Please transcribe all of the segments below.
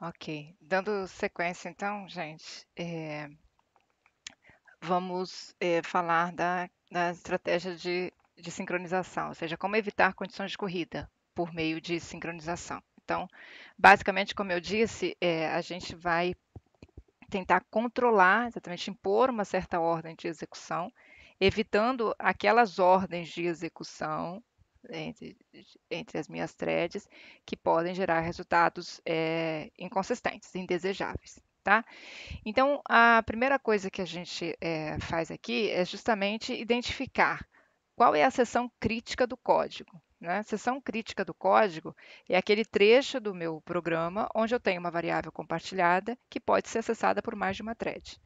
Ok. Dando sequência, então, gente, vamos falar da estratégia de sincronização, ou seja, como evitar condições de corrida por meio de sincronização. Então, basicamente, como eu disse, a gente vai tentar controlar, exatamente impor uma certa ordem de execução, evitando aquelas ordens de execução entre, entre as minhas threads que podem gerar resultados inconsistentes, indesejáveis. Tá? Então, a primeira coisa que a gente faz aqui é justamente identificar qual é a seção crítica do código. Né? A seção crítica do código é aquele trecho do meu programa onde eu tenho uma variável compartilhada que pode ser acessada por mais de uma thread.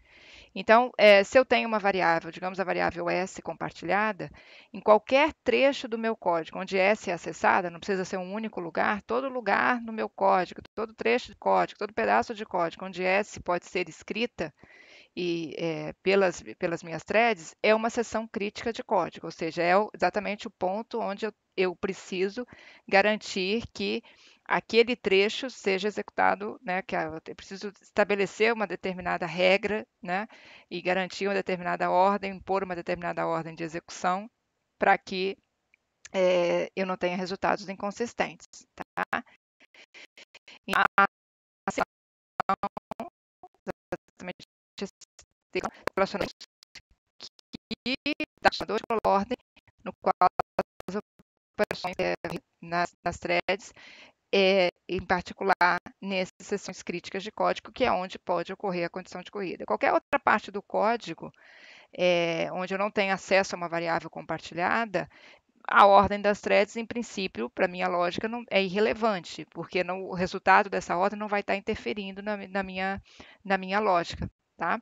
Então, se eu tenho uma variável, digamos a variável S compartilhada, em qualquer trecho do meu código onde S é acessada, não precisa ser um único lugar, todo lugar no meu código, todo trecho de código, todo pedaço de código onde S pode ser escrita pelas minhas threads, é uma seção crítica de código, ou seja, exatamente o ponto onde eu preciso garantir que aquele trecho seja executado, né, que eu preciso estabelecer uma determinada regra, né, e garantir uma determinada ordem, impor uma determinada ordem de execução para que eu não tenha resultados inconsistentes. Tá? E a exatamente esse relacionamento que dá uma ordem no qual as operações nas threads, em particular nessas seções críticas de código, que é onde pode ocorrer a condição de corrida. Qualquer outra parte do código, onde eu não tenho acesso a uma variável compartilhada, a ordem das threads, em princípio, para minha lógica, não, é irrelevante, porque o resultado dessa ordem não vai estar interferindo na minha lógica. Tá?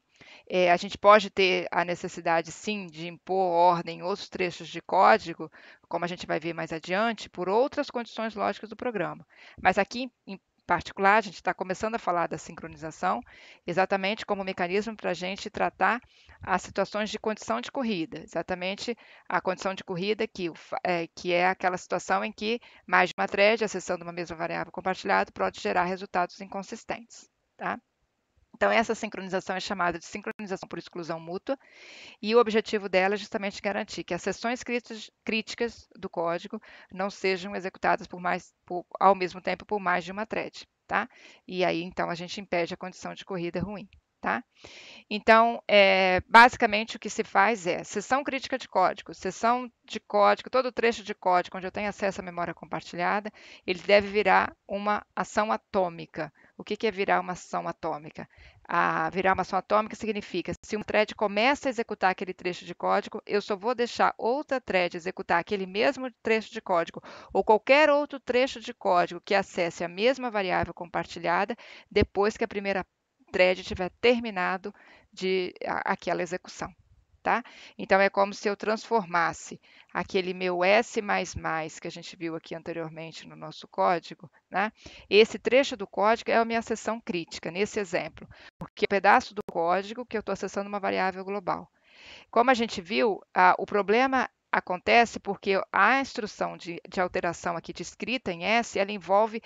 A gente pode ter a necessidade, sim, de impor ordem em outros trechos de código, como a gente vai ver mais adiante, por outras condições lógicas do programa. Mas aqui, em particular, a gente está começando a falar da sincronização, exatamente como mecanismo para a gente tratar as situações de condição de corrida, exatamente a condição de corrida que é aquela situação em que mais de uma thread, acessando uma mesma variável compartilhada, pode gerar resultados inconsistentes. Tá? Então, essa sincronização é chamada de sincronização por exclusão mútua, e o objetivo dela é justamente garantir que as seções críticas do código não sejam executadas ao mesmo tempo por mais de uma thread. Tá? E aí, então, a gente impede a condição de corrida ruim. Tá? Então, basicamente o que se faz é seção crítica de código, todo trecho de código onde eu tenho acesso à memória compartilhada, ele deve virar uma ação atômica. O que é virar uma ação atômica? Virar uma ação atômica significa, se uma thread começa a executar aquele trecho de código, eu só vou deixar outra thread executar aquele mesmo trecho de código ou qualquer outro trecho de código que acesse a mesma variável compartilhada depois que a primeira thread tiver terminado aquela execução. Tá? Então, é como se eu transformasse aquele meu S++ que a gente viu aqui anteriormente no nosso código, né? Esse trecho do código é a minha seção crítica, nesse exemplo, porque é um pedaço do código que eu estou acessando uma variável global. Como a gente viu, o problema acontece porque a instrução de alteração aqui de escrita em S, ela envolve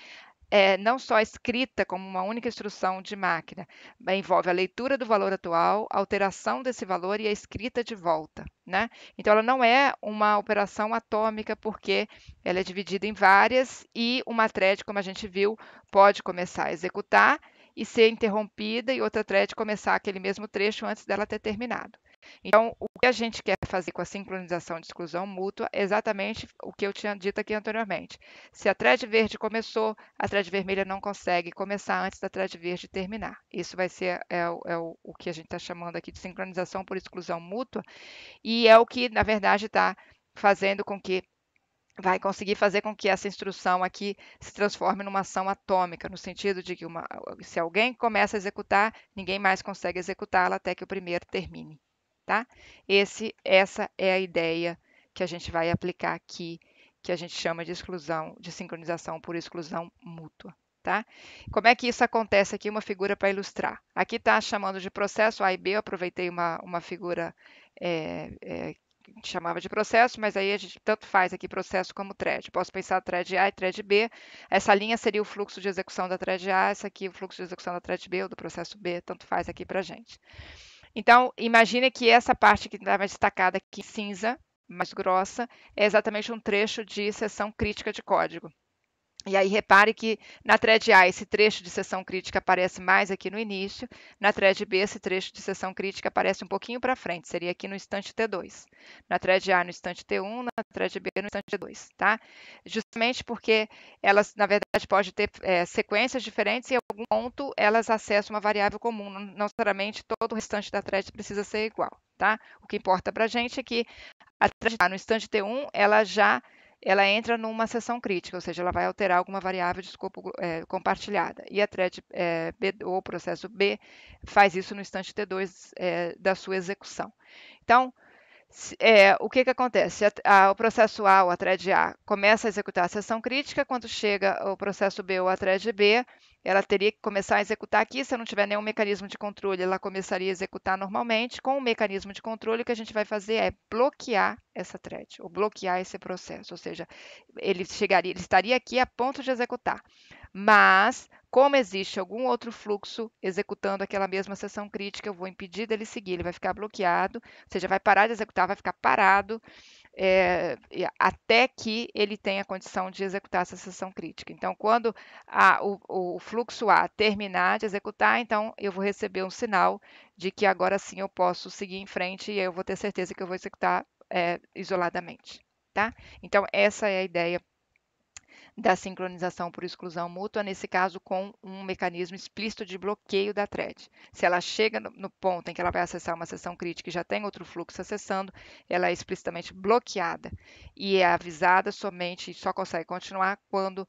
não só a escrita como uma única instrução de máquina, mas envolve a leitura do valor atual, a alteração desse valor e a escrita de volta. Né? Então, ela não é uma operação atômica, porque ela é dividida em várias e uma thread, como a gente viu, pode começar a executar e ser interrompida e outra thread começar aquele mesmo trecho antes dela ter terminado. Então, o que a gente quer fazer com a sincronização de exclusão mútua é exatamente o que eu tinha dito aqui anteriormente. Se a thread verde começou, a thread vermelha não consegue começar antes da thread verde terminar. Isso vai ser o que a gente está chamando aqui de sincronização por exclusão mútua, e é o que, na verdade, está fazendo com que vai conseguir fazer com que essa instrução aqui se transforme numa ação atômica, no sentido de que se alguém começa a executar, ninguém mais consegue executá-la até que o primeiro termine. Tá? Essa é a ideia que a gente vai aplicar aqui, que a gente chama de de sincronização por exclusão mútua. Tá? Como é que isso acontece aqui? Uma figura para ilustrar. Aqui está chamando de processo A e B, eu aproveitei uma figura gente chamava de processo, mas aí a gente tanto faz aqui processo como thread. Posso pensar thread A e thread B. Essa linha seria o fluxo de execução da thread A, essa aqui o fluxo de execução da thread B ou do processo B, tanto faz aqui para a gente. Então, imagine que essa parte que estava destacada aqui em cinza, mais grossa, é exatamente um trecho de seção crítica de código. E aí repare que na thread A esse trecho de seção crítica aparece mais aqui no início, na thread B esse trecho de seção crítica aparece um pouquinho para frente, seria aqui no instante T2. Na thread A no instante T1, na thread B no instante T2, tá? Justamente porque elas, na verdade, podem ter sequências diferentes e em algum ponto elas acessam uma variável comum, não necessariamente todo o restante da thread precisa ser igual, tá? O que importa para a gente é que a thread A no instante T1, ela entra numa seção crítica, ou seja, ela vai alterar alguma variável de escopo compartilhada. E a thread B, ou o processo B, faz isso no instante T2 da sua execução. Então, o que acontece? O processo A, ou a thread A, começa a executar a seção crítica, quando chega o processo B ou a thread B, ela teria que começar a executar aqui, se não tiver nenhum mecanismo de controle, ela começaria a executar normalmente. Com o mecanismo de controle, o que a gente vai fazer é bloquear essa thread, ou bloquear esse processo, ou seja, ele estaria aqui a ponto de executar, mas como existe algum outro fluxo executando aquela mesma seção crítica, eu vou impedir dele seguir, ele vai ficar bloqueado, ou seja, vai parar de executar, vai ficar parado, até que ele tenha condição de executar essa seção crítica. Então, quando o fluxo A terminar de executar, então eu vou receber um sinal de que agora sim eu posso seguir em frente e eu vou ter certeza que eu vou executar isoladamente. Tá? Então, essa é a ideia da sincronização por exclusão mútua, nesse caso com um mecanismo explícito de bloqueio da thread. Se ela chega no ponto em que ela vai acessar uma seção crítica e já tem outro fluxo acessando, ela é explicitamente bloqueada e é avisada somente e só consegue continuar quando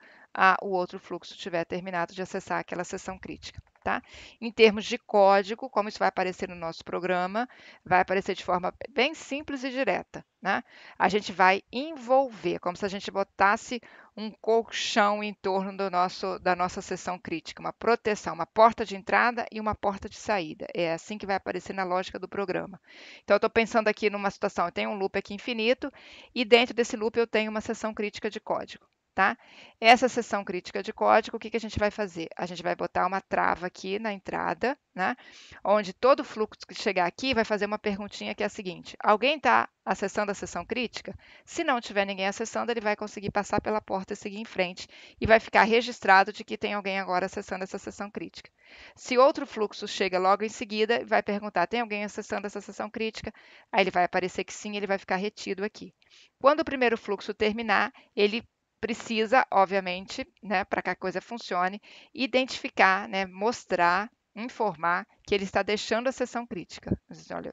o outro fluxo tiver terminado de acessar aquela seção crítica. Tá? Em termos de código, como isso vai aparecer no nosso programa, vai aparecer de forma bem simples e direta. Né? A gente vai envolver, como se a gente botasse um colchão em torno da nossa seção crítica, uma proteção, uma porta de entrada e uma porta de saída. É assim que vai aparecer na lógica do programa. Então, eu estou pensando aqui numa situação, eu tenho um loop aqui infinito e dentro desse loop eu tenho uma seção crítica de código. Tá? Essa seção crítica de código, o que a gente vai fazer? A gente vai botar uma trava aqui na entrada, né? Onde todo fluxo que chegar aqui vai fazer uma perguntinha que é a seguinte: alguém está acessando a seção crítica? Se não tiver ninguém acessando, ele vai conseguir passar pela porta e seguir em frente e vai ficar registrado de que tem alguém agora acessando essa seção crítica. Se outro fluxo chega logo em seguida, vai perguntar: tem alguém acessando essa seção crítica? Aí ele vai aparecer que sim, ele vai ficar retido aqui. Quando o primeiro fluxo terminar, ele precisa, obviamente, né, para que a coisa funcione, identificar, né, mostrar, informar que ele está deixando a seção crítica. Olha,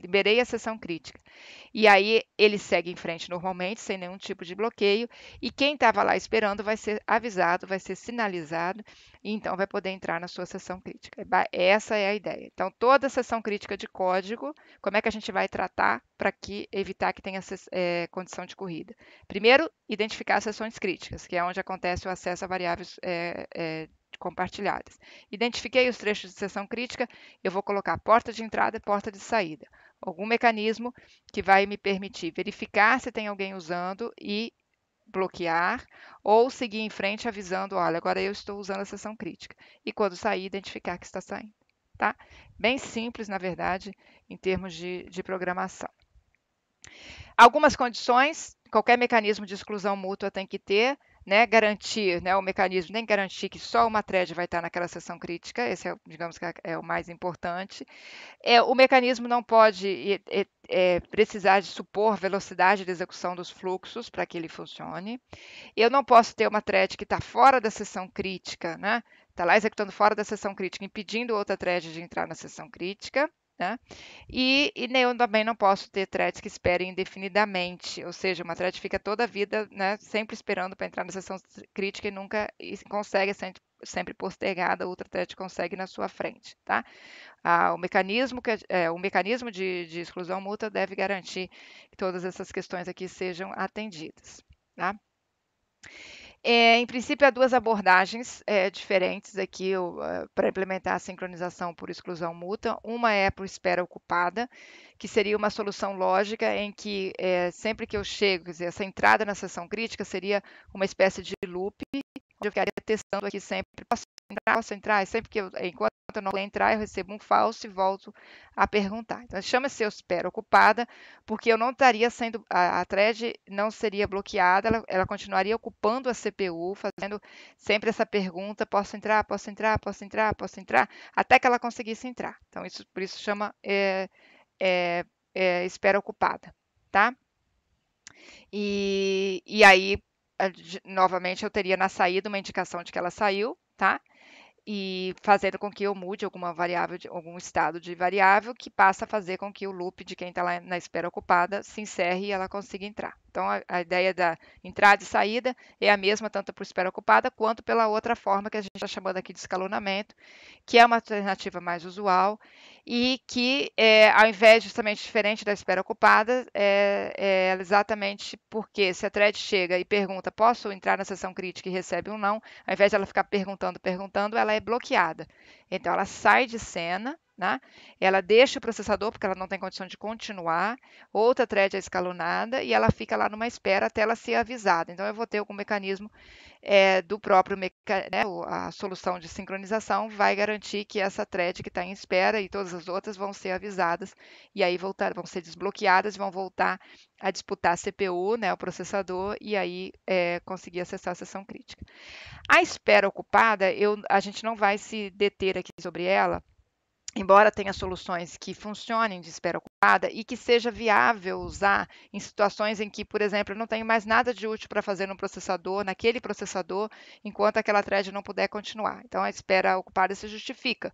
liberei a seção crítica. E aí ele segue em frente normalmente, sem nenhum tipo de bloqueio, e quem estava lá esperando vai ser avisado, vai ser sinalizado, e então vai poder entrar na sua seção crítica. Essa é a ideia. Então, toda seção crítica de código, como é que a gente vai tratar para evitar que tenha condição de corrida? Primeiro, identificar as seções críticas, que é onde acontece o acesso a variáveis compartilhadas. Identifiquei os trechos de seção crítica, eu vou colocar porta de entrada e porta de saída. Algum mecanismo que vai me permitir verificar se tem alguém usando e bloquear, ou seguir em frente avisando, olha, agora eu estou usando a seção crítica. E quando sair, identificar que está saindo. Tá? Bem simples, na verdade, em termos de programação. Algumas condições, qualquer mecanismo de exclusão mútua tem que ter, né, garantir, né, o mecanismo nem garantir que só uma thread vai estar naquela seção crítica, esse é, digamos que é o mais importante. O mecanismo não pode precisar de supor velocidade de execução dos fluxos para que ele funcione. Eu não posso ter uma thread que está fora da seção crítica, né? Está lá executando fora da seção crítica, impedindo outra thread de entrar na seção crítica. Né? E eu também não posso ter threads que esperem indefinidamente, ou seja, uma thread fica toda a vida, né, sempre esperando para entrar na seção crítica e nunca consegue, sempre postergada, outra thread consegue na sua frente. Tá? O mecanismo de exclusão mútua deve garantir que todas essas questões aqui sejam atendidas. Tá? Em princípio, há duas abordagens diferentes aqui para implementar a sincronização por exclusão mútua. Uma é por espera ocupada, que seria uma solução lógica em que sempre que eu chego, quer dizer, essa entrada na sessão crítica seria uma espécie de loop, onde eu ficaria testando aqui sempre, posso entrar, e sempre que enquanto eu não entrar, eu recebo um falso e volto a perguntar. Então, chama-se espera ocupada, porque eu não estaria sendo, a thread não seria bloqueada, ela continuaria ocupando a CPU, fazendo sempre essa pergunta, posso entrar, posso entrar, posso entrar, posso entrar, até que ela conseguisse entrar. Então, por isso chama espera ocupada, tá? E aí, novamente, eu teria na saída uma indicação de que ela saiu, tá? E fazendo com que eu mude alguma variável, algum estado de variável, que passa a fazer com que o loop de quem está lá na espera ocupada se encerre e ela consiga entrar. Então, a ideia da entrada e saída é a mesma tanto para espera ocupada quanto pela outra forma que a gente está chamando aqui de escalonamento, que é uma alternativa mais usual e que, ao invés justamente diferente da espera ocupada, é exatamente porque se a thread chega e pergunta, posso entrar na sessão crítica e recebe um não, ao invés de ela ficar perguntando, ela é bloqueada. Então, ela sai de cena, né? Ela deixa o processador, porque ela não tem condição de continuar, outra thread é escalonada e ela fica lá numa espera até ela ser avisada. Então, eu vou ter algum mecanismo do próprio a solução de sincronização vai garantir que essa thread que está em espera e todas as outras vão ser avisadas e aí vão ser desbloqueadas e vão voltar a disputar a CPU, né, o processador, e aí conseguir acessar a sessão crítica. A espera ocupada, a gente não vai se deter aqui sobre ela, embora tenha soluções que funcionem de espera ocupada e que seja viável usar em situações em que, por exemplo, eu não tenho mais nada de útil para fazer no processador, naquele processador, enquanto aquela thread não puder continuar. Então, a espera ocupada se justifica.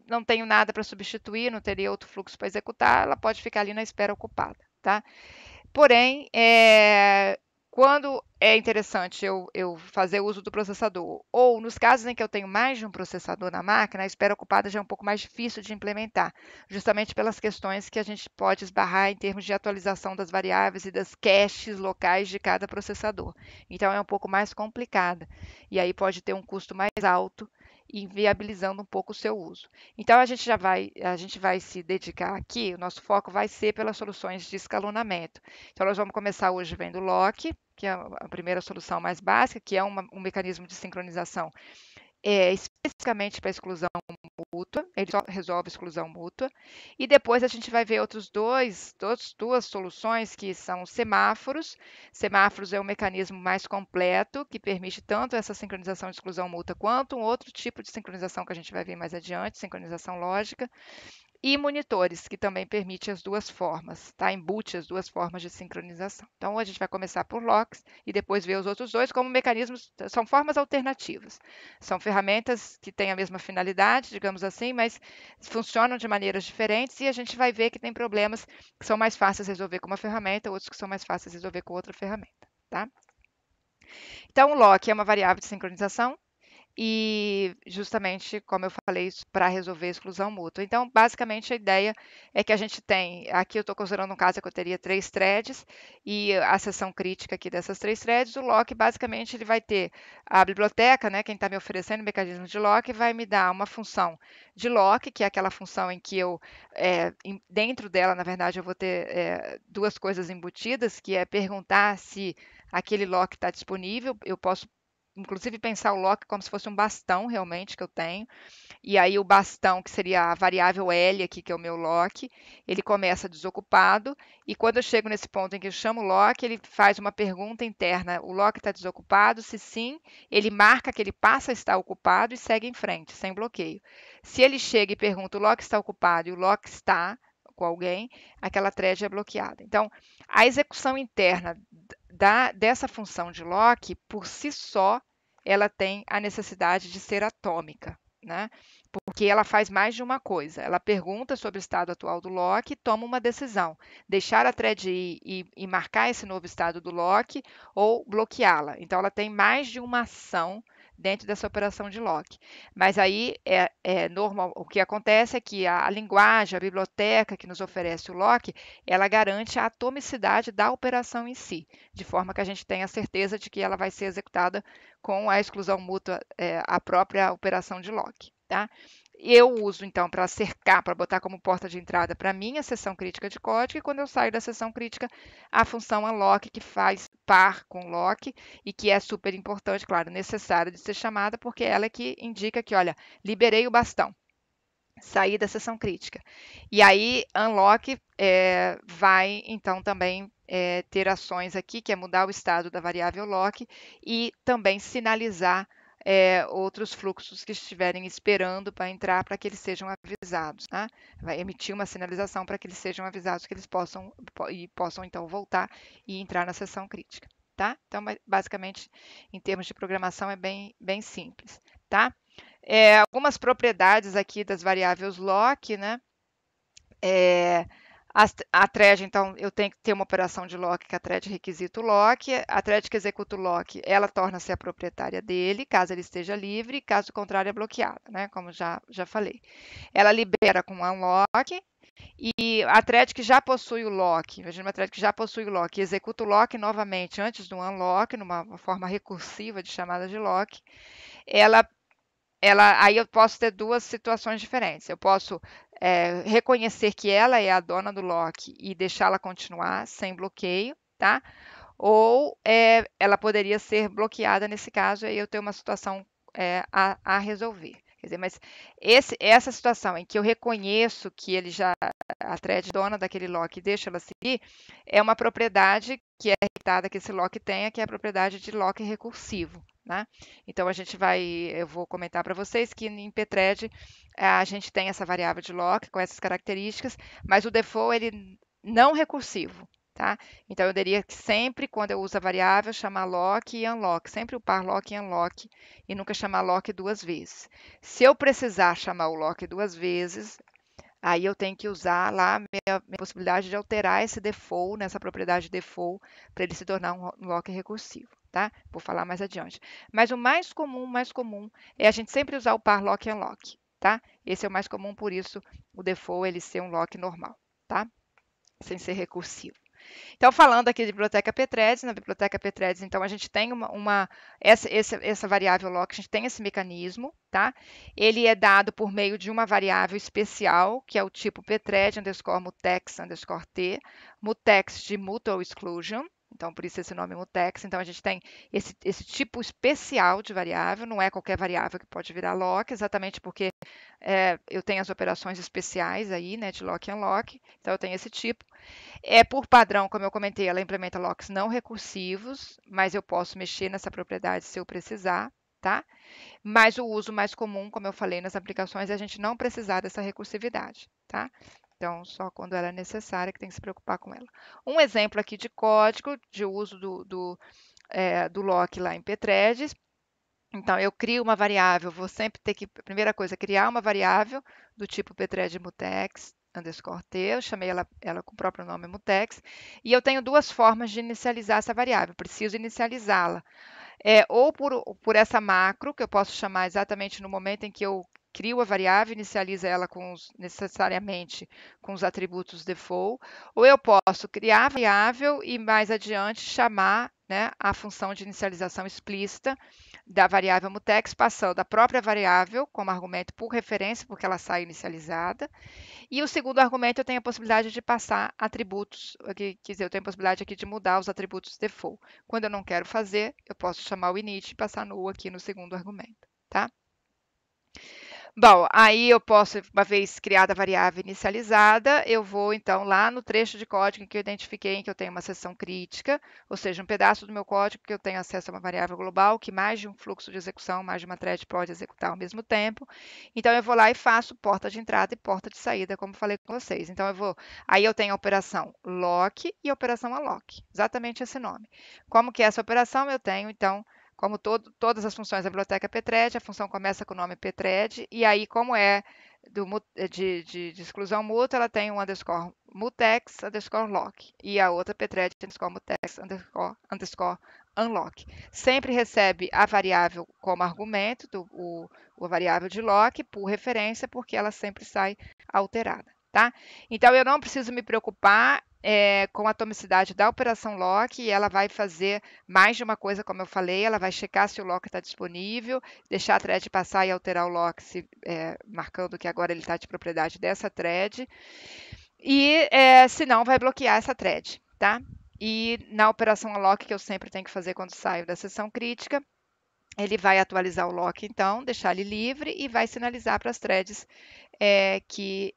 Não tenho nada para substituir, não teria outro fluxo para executar, ela pode ficar ali na espera ocupada, tá? Porém, quando é interessante eu fazer uso do processador, ou nos casos em que eu tenho mais de um processador na máquina, a espera ocupada já é um pouco mais difícil de implementar, justamente pelas questões que a gente pode esbarrar em termos de atualização das variáveis e das caches locais de cada processador. Então, é um pouco mais complicada, e aí pode ter um custo mais alto, inviabilizando um pouco o seu uso. Então, a gente vai se dedicar aqui, o nosso foco vai ser pelas soluções de escalonamento. Então, nós vamos começar hoje vendo o lock, que é a primeira solução mais básica, que é um mecanismo de sincronização especificamente para exclusão mútua, ele só resolve exclusão mútua. E depois a gente vai ver duas soluções que são semáforos. Semáforos é um mecanismo mais completo, que permite tanto essa sincronização de exclusão mútua, quanto um outro tipo de sincronização que a gente vai ver mais adiante, sincronização lógica. E monitores, que também permite as duas formas, tá? Embute as duas formas de sincronização. Então, a gente vai começar por locks e depois ver os outros dois como mecanismos, são formas alternativas. São ferramentas que têm a mesma finalidade, digamos assim, mas funcionam de maneiras diferentes e a gente vai ver que tem problemas que são mais fáceis de resolver com uma ferramenta, outros que são mais fáceis de resolver com outra ferramenta, tá? Então, o lock é uma variável de sincronização, e justamente, como eu falei, isso para resolver a exclusão mútua. Então, basicamente, a ideia é que a gente tem, aqui eu estou considerando um caso que eu teria 3 threads, e a seção crítica aqui dessas 3 threads, o lock, basicamente, ele vai ter a biblioteca, né, quem está me oferecendo o mecanismo de lock, vai me dar uma função de lock, que é aquela função em que eu, dentro dela, na verdade, eu vou ter duas coisas embutidas, que é perguntar se aquele lock está disponível, eu posso inclusive pensar o lock como se fosse um bastão realmente que eu tenho. E aí o bastão, que seria a variável L aqui, que é o meu lock, ele começa desocupado. E quando eu chego nesse ponto em que eu chamo o lock, ele faz uma pergunta interna. O lock está desocupado? Se sim, ele marca que ele passa a estar ocupado e segue em frente, sem bloqueio. Se ele chega e pergunta o lock está ocupado e o lock está com alguém, aquela thread é bloqueada. Então, a execução interna dessa função de lock, por si só, ela tem a necessidade de ser atômica, né? Porque ela faz mais de uma coisa. Ela pergunta sobre o estado atual do lock e toma uma decisão: deixar a thread ir e marcar esse novo estado do lock ou bloqueá-la. Então, ela tem mais de uma ação dentro dessa operação de lock. Mas aí é normal, o que acontece é que a linguagem, a biblioteca que nos oferece o lock, ela garante a atomicidade da operação em si, de forma que a gente tenha certeza de que ela vai ser executada com a exclusão mútua, a própria operação de lock, tá? Eu uso, então, para cercar, para botar como porta de entrada para a minha seção crítica de código, e quando eu saio da seção crítica, a função unlock, que faz par com lock, e que é super importante, claro, necessária de ser chamada, porque ela é que indica que, olha, liberei o bastão, saí da seção crítica. E aí, unlock vai, então, também ter ações aqui, que é mudar o estado da variável lock e também sinalizar outros fluxos que estiverem esperando para entrar, para que eles sejam avisados, tá? Vai emitir uma sinalização para que eles sejam avisados, que eles possam então voltar e entrar na seção crítica, tá? Então, basicamente, em termos de programação, é bem simples, tá? Algumas propriedades aqui das variáveis lock, né? A thread, então, eu tenho que ter uma operação de lock, que é a thread requisito lock. A thread que executa o lock, ela torna-se a proprietária dele, caso ele esteja livre, caso contrário é bloqueada, né? Como já falei. Ela libera com unlock, e a thread que já possui o lock, imagina uma thread que já possui o lock, e executa o lock novamente antes do unlock, numa forma recursiva de chamada de lock, aí eu posso ter duas situações diferentes. Eu posso reconhecer que ela é a dona do lock e deixá-la continuar sem bloqueio, tá? Ou ela poderia ser bloqueada nesse caso, e eu tenho uma situação a resolver. Quer dizer, mas essa situação em que eu reconheço que ele já, a thread dona daquele lock, e deixo ela seguir, é uma propriedade que é heritada que esse lock tenha, que é a propriedade de lock recursivo, né? Então eu vou comentar para vocês que em pthread a gente tem essa variável de lock com essas características, mas o default ele não recursivo, tá? Então eu teria que sempre, quando eu uso a variável, chamar lock e unlock, sempre o par lock e unlock, e nunca chamar lock duas vezes. Se eu precisar chamar o lock duas vezes, aí eu tenho que usar lá a minha possibilidade de alterar esse default, nessa propriedade default, para ele se tornar um lock recursivo, tá? Vou falar mais adiante. Mas o mais comum é a gente sempre usar o par lock e unlock, tá? Esse é o mais comum, por isso o default ele ser um lock normal, tá? Sem ser recursivo. Então, falando aqui de biblioteca pthreads, na biblioteca pthreads, então, a gente tem essa variável lock, a gente tem esse mecanismo, tá? Ele é dado por meio de uma variável especial, que é o tipo pthread underscore mutex underscore t, mutex de mutual exclusion, então, por isso esse nome mutex. Então, a gente tem esse tipo especial de variável, não é qualquer variável que pode virar lock, exatamente porque eu tenho as operações especiais aí, né, de lock e unlock, então eu tenho esse tipo. Por padrão, como eu comentei, ela implementa locks não recursivos, mas eu posso mexer nessa propriedade se eu precisar, tá? Mas o uso mais comum, como eu falei nas aplicações, é a gente não precisar dessa recursividade, tá? Então, só quando ela é necessária que tem que se preocupar com ela. Um exemplo aqui de código de uso do lock lá em pthreads. Então, eu crio uma variável, vou sempre ter que, primeira coisa, criar uma variável do tipo pthread mutex underscore t, eu chamei ela com o próprio nome mutex, e eu tenho duas formas de inicializar essa variável, preciso inicializá-la, ou por essa macro, que eu posso chamar exatamente no momento em que eu crio a variável, inicializa ela necessariamente com os atributos default, ou eu posso criar a variável e mais adiante chamar, né, a função de inicialização explícita da variável mutex, passando a própria variável como argumento por referência, porque ela sai inicializada. E o segundo argumento, eu tenho a possibilidade de passar atributos, quer dizer, eu tenho a possibilidade aqui de mudar os atributos default. Quando eu não quero fazer, eu posso chamar o init e passar null aqui no segundo argumento, tá? Bom, aí eu posso, uma vez criada a variável inicializada, eu vou então lá no trecho de código em que eu identifiquei que eu tenho uma seção crítica, ou seja, um pedaço do meu código que eu tenho acesso a uma variável global, que mais de um fluxo de execução, mais de uma thread pode executar ao mesmo tempo. Então eu vou lá e faço porta de entrada e porta de saída, como falei com vocês. Então aí eu tenho a operação lock e a operação unlock, exatamente esse nome. Como que é essa operação? Eu tenho então como todas as funções da biblioteca pthread, a função começa com o nome pthread, e aí, como é de exclusão mútua, ela tem um underscore mutex underscore lock, e a outra pthread underscore mutex underscore unlock. Sempre recebe a variável como argumento, a variável de lock, por referência, porque ela sempre sai alterada. Tá? Então, eu não preciso me preocupar com a atomicidade da operação lock, e ela vai fazer mais de uma coisa, como eu falei, ela vai checar se o lock está disponível, deixar a thread passar e alterar o lock, marcando que agora ele está de propriedade dessa thread, e se não, vai bloquear essa thread. Tá? E na operação unlock, que eu sempre tenho que fazer quando saio da sessão crítica, ele vai atualizar o lock, então, deixar ele livre e vai sinalizar para as threads que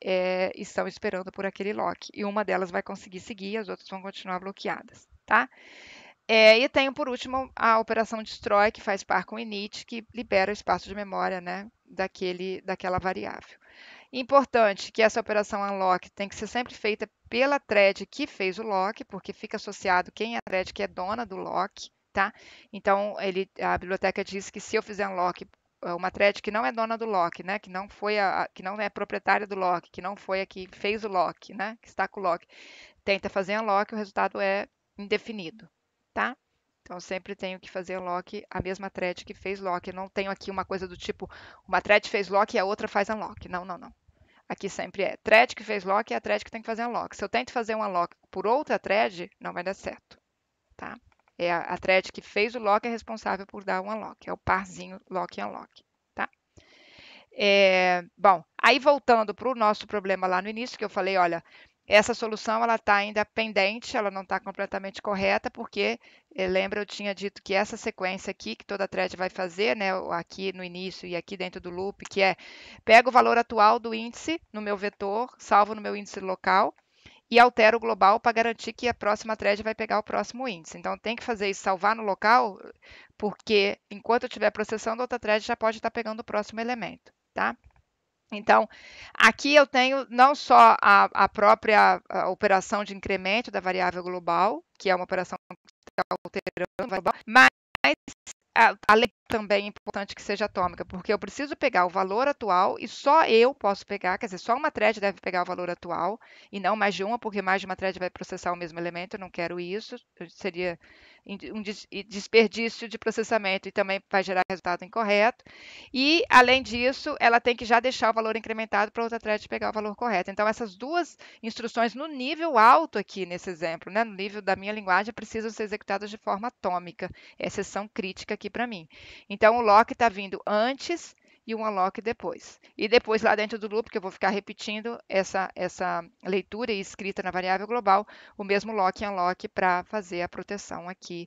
estão esperando por aquele lock. E uma delas vai conseguir seguir, as outras vão continuar bloqueadas. Tá? E tenho, por último, a operação destroy, que faz par com o init, que libera o espaço de memória, né, daquela variável. Importante que essa operação unlock tem que ser sempre feita pela thread que fez o lock, porque fica associado quem é a thread que é dona do lock. Tá? Então, a biblioteca diz que se eu fizer unlock uma thread que não é dona do lock, né, que não foi que não é proprietária do lock, que não foi a que fez o lock, né, que está com o lock, tenta fazer unlock, o resultado é indefinido. Tá? Então, sempre tenho que fazer unlock a mesma thread que fez lock. Eu não tenho aqui uma coisa do tipo, uma thread fez lock e a outra faz unlock. Não, não, não. Aqui sempre é thread que fez lock é a thread que tem que fazer unlock. Se eu tento fazer um unlock por outra thread, não vai dar certo. Tá? A thread que fez o lock é responsável por dar um unlock. É o parzinho lock e unlock. Tá? Bom, aí voltando para o nosso problema lá no início, que eu falei, olha, essa solução ela está ainda pendente, ela não está completamente correta, porque, lembra, eu tinha dito que essa sequência aqui, que toda thread vai fazer, né, aqui no início e aqui dentro do loop, que pega o valor atual do índice no meu vetor, salvo no meu índice local, e altero o global para garantir que a próxima thread vai pegar o próximo índice. Então, tem que fazer isso, salvar no local, porque enquanto eu estiver processando, outra thread já pode estar pegando o próximo elemento. Tá? Então, aqui eu tenho não só a própria operação de incremento da variável global, que é uma operação que está alterando a variável global, mas a lei também é importante que seja atômica, porque eu preciso pegar o valor atual e só eu posso pegar, quer dizer, só uma thread deve pegar o valor atual e não mais de uma, porque mais de uma thread vai processar o mesmo elemento, eu não quero isso, seria um desperdício de processamento e também vai gerar resultado incorreto. E, além disso, ela tem que já deixar o valor incrementado para outra thread pegar o valor correto. Então, essas duas instruções no nível alto aqui nesse exemplo, né, no nível da minha linguagem, precisam ser executadas de forma atômica. Exceção crítica aqui para mim. Então, o lock está vindo antes e o unlock depois. E depois, lá dentro do loop, que eu vou ficar repetindo essa leitura e escrita na variável global, o mesmo lock e unlock para fazer a proteção aqui,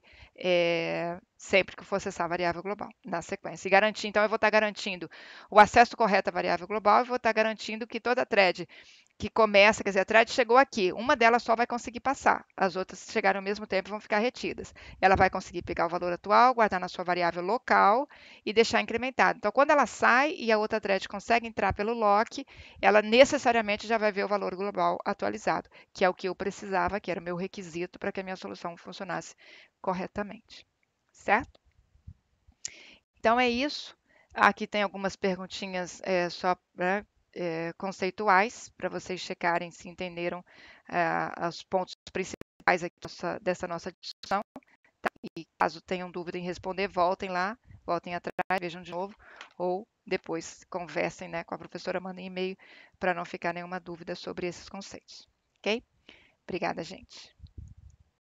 sempre que eu for acessar a variável global, na sequência. E garantir, então, eu vou estar garantindo o acesso correto à variável global e vou estar garantindo que toda thread que começa, quer dizer, a thread chegou aqui, uma delas só vai conseguir passar, as outras, se chegarem ao mesmo tempo, vão ficar retidas. Ela vai conseguir pegar o valor atual, guardar na sua variável local e deixar incrementado. Então, quando ela sai e a outra thread consegue entrar pelo lock, ela necessariamente já vai ver o valor global atualizado, que é o que eu precisava, que era o meu requisito para que a minha solução funcionasse corretamente. Certo? Então, é isso. Aqui tem algumas perguntinhas só conceituais, para vocês checarem se entenderam os pontos principais aqui dessa nossa discussão. Tá? E caso tenham dúvida em responder, voltem lá, voltem atrás, vejam de novo, ou depois conversem, né, com a professora, mandem e-mail para não ficar nenhuma dúvida sobre esses conceitos. Ok? Obrigada, gente.